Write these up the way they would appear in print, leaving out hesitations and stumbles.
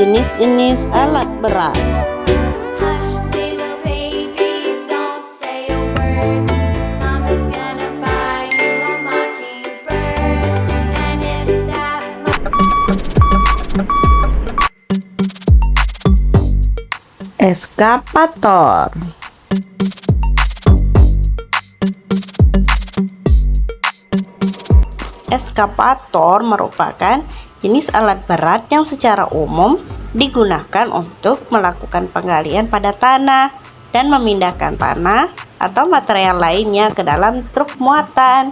jenis-jenis alat berat. Hush, little baby, don't say a word. Mama's gonna buy you a mockingbird. And if that Eskapator. Eskapator merupakan jenis alat berat yang secara umum digunakan untuk melakukan penggalian pada tanah dan memindahkan tanah atau material lainnya ke dalam truk muatan.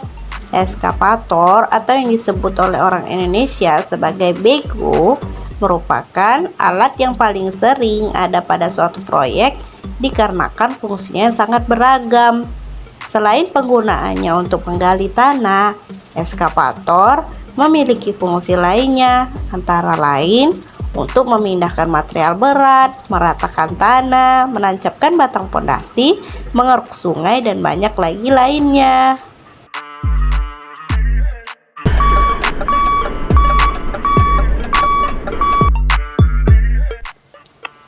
Eskapator atau yang disebut oleh orang Indonesia sebagai bego merupakan alat yang paling sering ada pada suatu proyek dikarenakan fungsinya sangat beragam. Selain penggunaannya untuk menggali tanah, eskapator memiliki fungsi lainnya, antara lain untuk memindahkan material berat, meratakan tanah, menancapkan batang pondasi, mengeruk sungai, dan banyak lagi lainnya.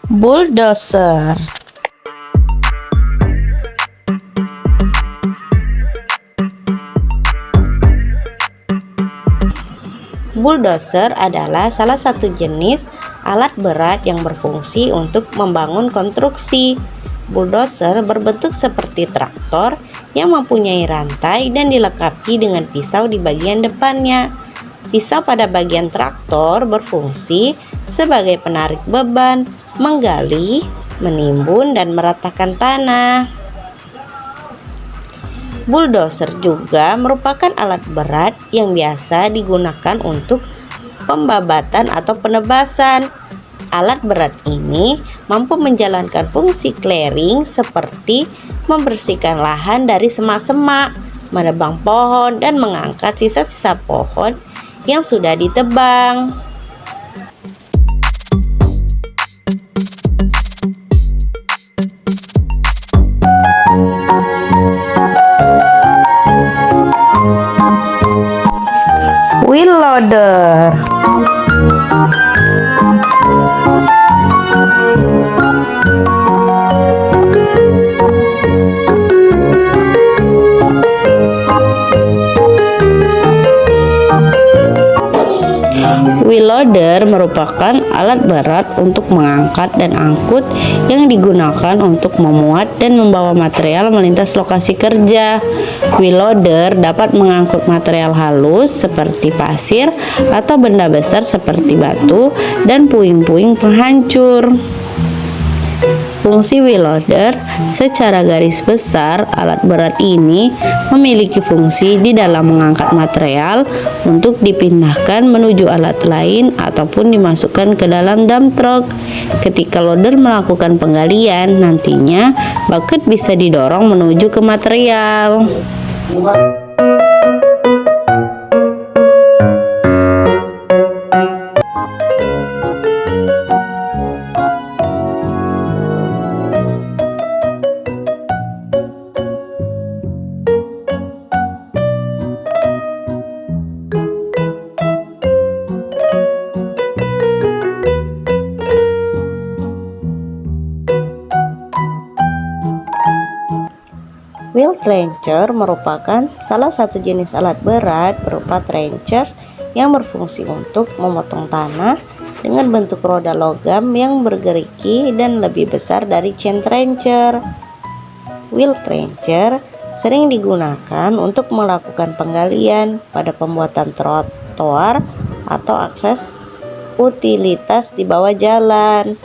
Bulldozer. Bulldozer adalah salah satu jenis alat berat yang berfungsi untuk membangun konstruksi. Bulldozer berbentuk seperti traktor yang mempunyai rantai dan dilengkapi dengan pisau di bagian depannya. Pisau pada bagian traktor berfungsi sebagai penarik beban, menggali, menimbun, dan meratakan tanah. Bulldozer juga merupakan alat berat yang biasa digunakan untuk pembabatan atau penebasan. Alat berat ini mampu menjalankan fungsi clearing seperti membersihkan lahan dari semak-semak, menebang pohon, dan mengangkat sisa-sisa pohon yang sudah ditebang. Wheel loader. Wheel loader merupakan alat berat untuk mengangkat dan angkut yang digunakan untuk memuat dan membawa material melintas lokasi kerja. Wheel loader dapat mengangkut material halus seperti pasir atau benda besar seperti batu dan puing-puing penghancur. Fungsi wheel loader secara garis besar, alat berat ini memiliki fungsi di dalam mengangkat material untuk dipindahkan menuju alat lain ataupun dimasukkan ke dalam dump truck. Ketika loader melakukan penggalian, nantinya bucket bisa didorong menuju ke material. Wheel trencher merupakan salah satu jenis alat berat berupa trencher yang berfungsi untuk memotong tanah dengan bentuk roda logam yang bergerigi dan lebih besar dari chain trencher. Wheel trencher sering digunakan untuk melakukan penggalian pada pembuatan trotoar atau akses utilitas di bawah jalan.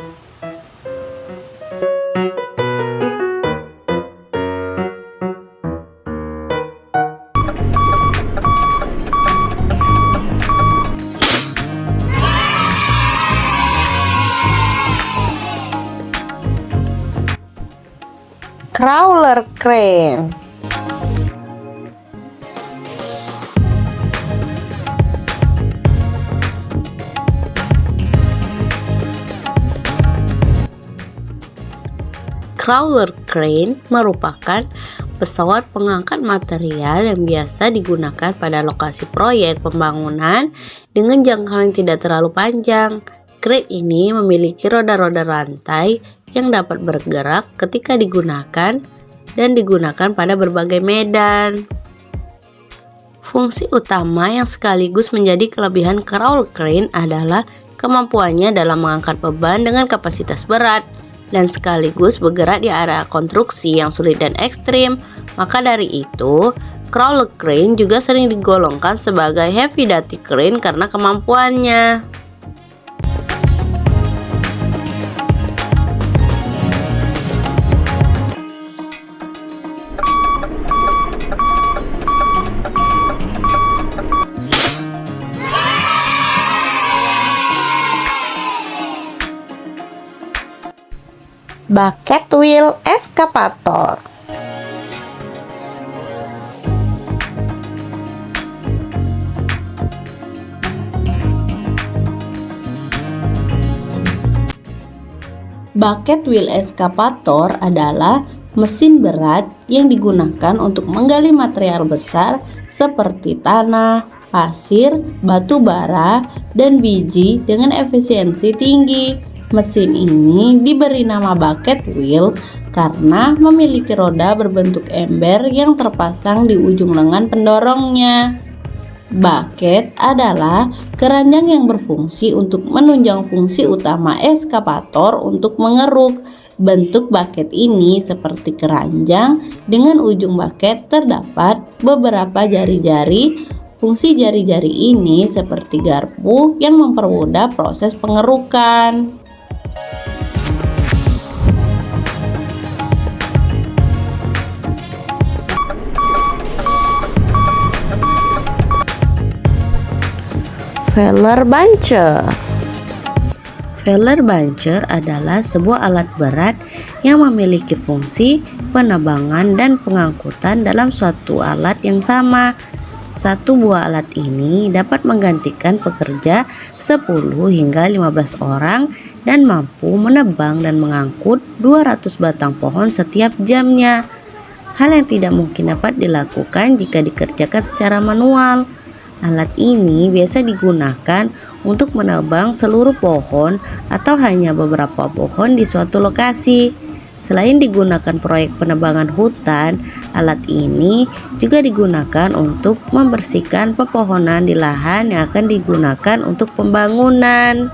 Crawler crane. Crawler crane merupakan pesawat pengangkat material yang biasa digunakan pada lokasi proyek pembangunan dengan jangkauan tidak terlalu panjang. Crane ini memiliki roda-roda rantai yang dapat bergerak ketika digunakan dan digunakan pada berbagai medan. Fungsi utama yang sekaligus menjadi kelebihan crawl crane adalah kemampuannya dalam mengangkat beban dengan kapasitas berat dan sekaligus bergerak di area konstruksi yang sulit dan ekstrim. Maka dari itu, crawl crane juga sering digolongkan sebagai heavy duty crane karena kemampuannya. Bucket wheel excavator. Bucket wheel excavator adalah mesin berat yang digunakan untuk menggali material besar seperti tanah, pasir, batu bara, dan biji dengan efisiensi tinggi. Mesin ini diberi nama bucket wheel karena memiliki roda berbentuk ember yang terpasang di ujung lengan pendorongnya. Bucket adalah keranjang yang berfungsi untuk menunjang fungsi utama eskavator untuk mengeruk. Bentuk bucket ini seperti keranjang, dengan ujung bucket terdapat beberapa jari-jari. Fungsi jari-jari ini seperti garpu yang mempermudah proses pengerukan. Feller buncher. Feller buncher adalah sebuah alat berat yang memiliki fungsi penebangan dan pengangkutan dalam suatu alat yang sama. Satu buah alat ini dapat menggantikan pekerja 10 hingga 15 orang dan mampu menebang dan mengangkut 200 batang pohon setiap jamnya. Hal yang tidak mungkin dapat dilakukan jika dikerjakan secara manual. Alat ini biasa digunakan untuk menebang seluruh pohon atau hanya beberapa pohon di suatu lokasi. Selain digunakan proyek penebangan hutan, alat ini juga digunakan untuk membersihkan pepohonan di lahan yang akan digunakan untuk pembangunan.